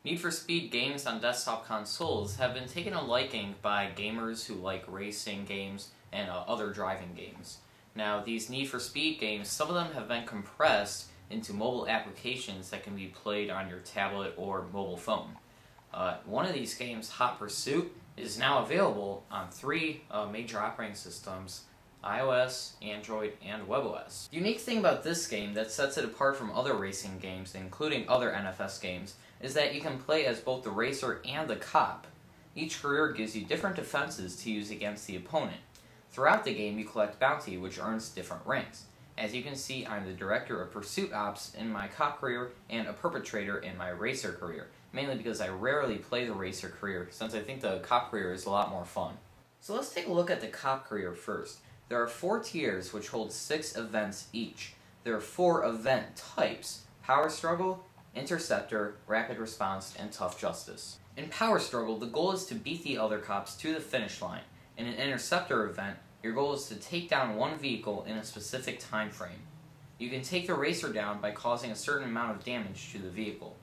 Need for Speed games on desktop consoles have been taken a liking by gamers who like racing games and other driving games. Now, these Need for Speed games, some of them have been compressed into mobile applications that can be played on your tablet or mobile phone. One of these games, Hot Pursuit, is now available on three major operating systems: iOS, Android, and webOS. The unique thing about this game that sets it apart from other racing games, including other NFS games, is that you can play as both the racer and the cop. Each career gives you different defenses to use against the opponent. Throughout the game, you collect bounty, which earns different ranks. As you can see, I'm the director of pursuit ops in my cop career and a perpetrator in my racer career, mainly because I rarely play the racer career, since I think the cop career is a lot more fun. So let's take a look at the cop career first. There are 4 tiers which hold 6 events each. There are 4 event types: Power Struggle, Interceptor, Rapid Response, and Tough Justice. In Power Struggle, the goal is to beat the other cops to the finish line. In an Interceptor event, your goal is to take down one vehicle in a specific time frame. You can take the racer down by causing a certain amount of damage to the vehicle.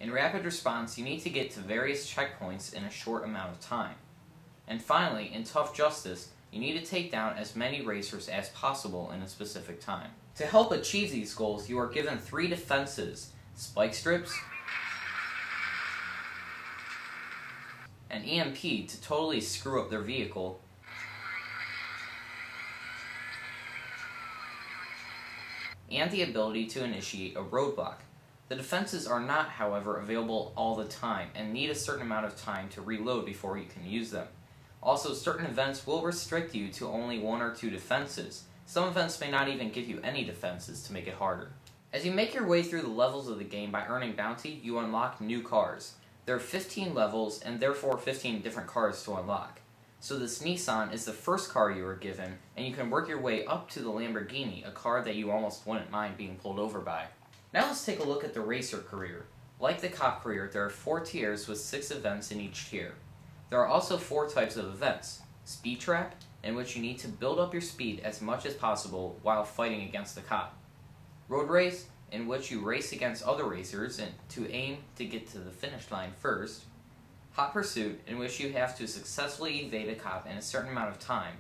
In Rapid Response, you need to get to various checkpoints in a short amount of time. And finally, in Tough Justice, you need to take down as many racers as possible in a specific time. To help achieve these goals, you are given 3 defenses: spike strips, an EMP to totally screw up their vehicle, and the ability to initiate a roadblock. The defenses are not, however, available all the time and need a certain amount of time to reload before you can use them. Also, certain events will restrict you to only 1 or 2 defenses. Some events may not even give you any defenses to make it harder. As you make your way through the levels of the game by earning bounty, you unlock new cars. There are 15 levels and therefore 15 different cars to unlock. So this Nissan is the first car you were given, and you can work your way up to the Lamborghini, a car that you almost wouldn't mind being pulled over by. Now let's take a look at the racer career. Like the cop career, there are 4 tiers with 6 events in each tier. There are also 4 types of events: Speed Trap, in which you need to build up your speed as much as possible while fighting against the cop; Road Race, in which you race against other racers and to aim to get to the finish line first; Hot Pursuit, in which you have to successfully evade a cop in a certain amount of time;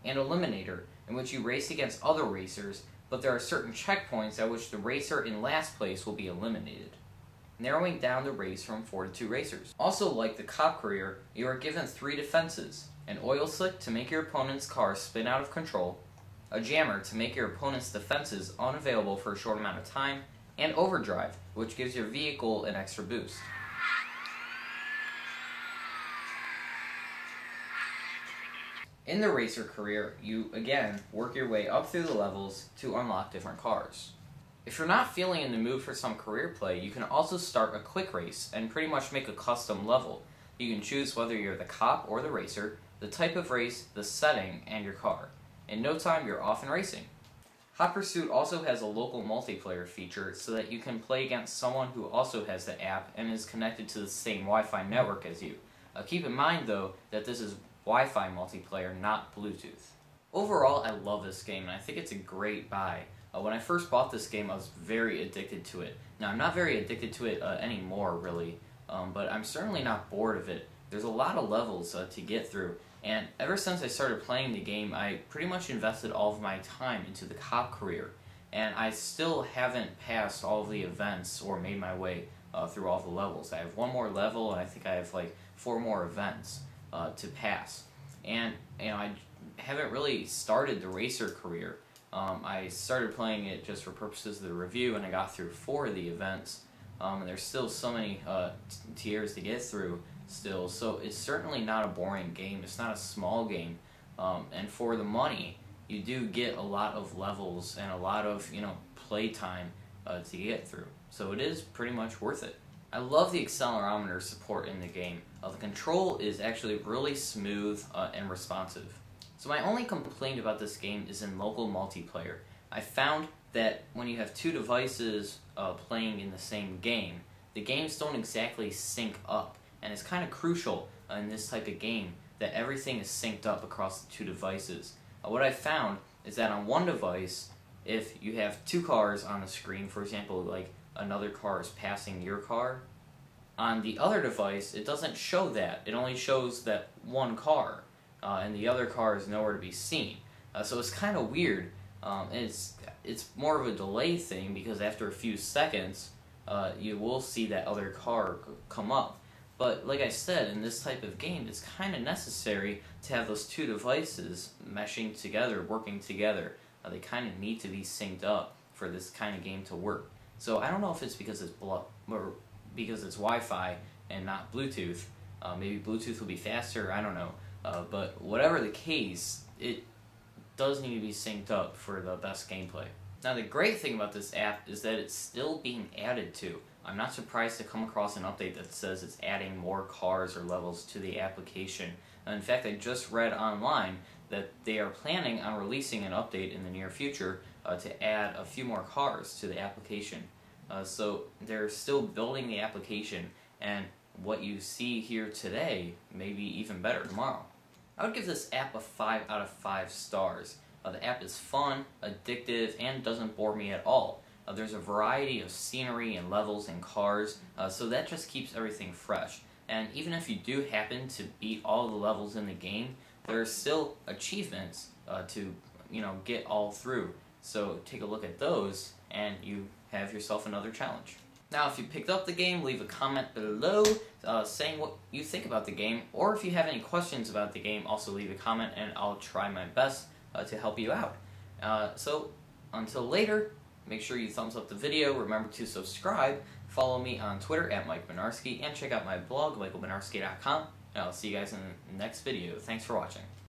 and Eliminator, in which you race against other racers, but there are certain checkpoints at which the racer in last place will be eliminated, narrowing down the race from 4 to 2 racers. Also, like the cop career, you are given 3 defenses: an oil slick to make your opponent's car spin out of control, a jammer to make your opponent's defenses unavailable for a short amount of time, and overdrive, which gives your vehicle an extra boost. In the racer career, you again work your way up through the levels to unlock different cars. If you're not feeling in the mood for some career play, you can also start a quick race and pretty much make a custom level. You can choose whether you're the cop or the racer, the type of race, the setting, and your car. In no time, you're off and racing. Hot Pursuit also has a local multiplayer feature so that you can play against someone who also has the app and is connected to the same Wi-Fi network as you. Keep in mind, though, that this is Wi-Fi multiplayer, not Bluetooth. Overall, I love this game, and I think it's a great buy. When I first bought this game, I was very addicted to it. Now, I'm not very addicted to it anymore, really, but I'm certainly not bored of it. There's a lot of levels to get through, and ever since I started playing the game, I pretty much invested all of my time into the cop career, and I still haven't passed all of the events or made my way through all the levels. I have 1 more level, and I think I have like 4 more events to pass. And I haven't really started the racer career. I started playing it just for purposes of the review, and I got through 4 of the events, and there's still so many tiers to get through still, so it's certainly not a boring game. It's not a small game, and for the money, you do get a lot of levels and a lot of play time to get through, so it is pretty much worth it. I love the accelerometer support in the game. The control is actually really smooth and responsive. So my only complaint about this game is in local multiplayer. I found that when you have 2 devices playing in the same game, the games don't exactly sync up, and it's kind of crucial in this type of game that everything is synced up across the 2 devices. What I found is that on one device, if you have 2 cars on the screen, for example, like another car is passing your car, On the other device, it doesn't show that. It only shows that one car, and the other car is nowhere to be seen. So it's kind of weird. It's more of a delay thing because after a few seconds, you will see that other car come up. But like I said, in this type of game, it's kind of necessary to have those two devices meshing together, working together. They kind of need to be synced up for this kind of game to work. So I don't know if it's because it's because it's Wi-Fi and not Bluetooth. Maybe Bluetooth will be faster, I don't know. But whatever the case, it does need to be synced up for the best gameplay. Now the great thing about this app is that it's still being added to. I'm not surprised to come across an update that says it's adding more cars or levels to the application. In fact, I just read online that they are planning on releasing an update in the near future to add a few more cars to the application. So they're still building the application, and what you see here today may be even better tomorrow. I would give this app a 5 out of 5 stars. The app is fun, addictive, and doesn't bore me at all. There's a variety of scenery and levels and cars, so that just keeps everything fresh. And even if you do happen to beat all the levels in the game, there are still achievements to get all through. So take a look at those, and you have yourself another challenge. Now, if you picked up the game, leave a comment below saying what you think about the game, or if you have any questions about the game, also leave a comment, and I'll try my best to help you out. So until later, make sure you thumbs up the video, remember to subscribe, follow me on Twitter at Mike Benarski, and check out my blog, michaelbenarski.com, and I'll see you guys in the next video. Thanks for watching.